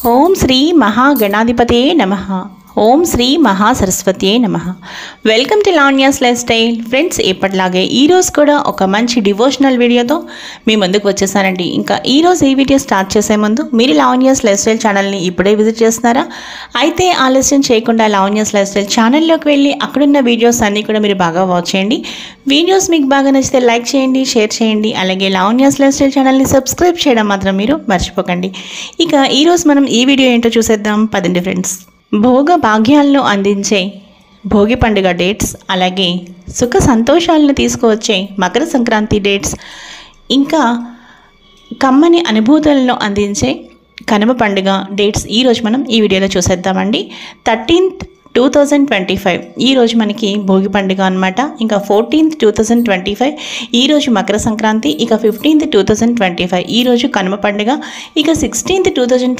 ఓం శ్రీ మహాగణాధిపతయే నమః. ఓం శ్రీ మహాసరస్వతియే నమః. Welcome to Lavanya's life style. Friends, ఎప్పటిలాగే ఈరోజు కూడా ఒక మంచి డివోషనల్ వీడియోతో మీ ముందుకు వచ్చేసానండి. ఇంకా ఈరోజు ఈ వీడియో స్టార్ట్ చేసే ముందు మీరు లావణ్యాస్ లైఫ్ స్టైల్ ఛానల్ని ఇప్పుడే విజిట్ చేస్తున్నారా? అయితే ఆలస్యం చేయకుండా లావణ్యాస్ లైఫ్ స్టైల్ ఛానల్లోకి వెళ్ళి అక్కడున్న వీడియోస్ అన్నీ కూడా మీరు బాగా వాచ్ చేయండి. వీడియోస్ మీకు బాగా నచ్చితే లైక్ చేయండి, షేర్ చేయండి. అలాగే లావణ్యాస్ లైఫ్ స్టైల్ ఛానల్ని సబ్స్క్రైబ్ చేయడం మాత్రం మీరు మర్చిపోకండి. ఇక ఈరోజు మనం ఈ వీడియో ఏంటో చూసేద్దాం పదండి ఫ్రెండ్స్. భోగ భాగ్యాలను అందించే భోగి పండుగ డేట్స్, అలాగే సుఖ సంతోషాలను తీసుకువచ్చే మకర సంక్రాంతి డేట్స్, ఇంకా కమ్మని అనుభూతులను అందించే కనుమ పండుగ డేట్స్ ఈరోజు మనం ఈ వీడియోలో చూసేద్దామండి. 13th 2025 ఈరోజు మనకి భోగి పండుగ అనమాట. ఇంకా 14th 2025 ఈరోజు మకర సంక్రాంతి. ఇక 15th 2025 ఈరోజు కనుమ పండుగ. ఇక 16th 2025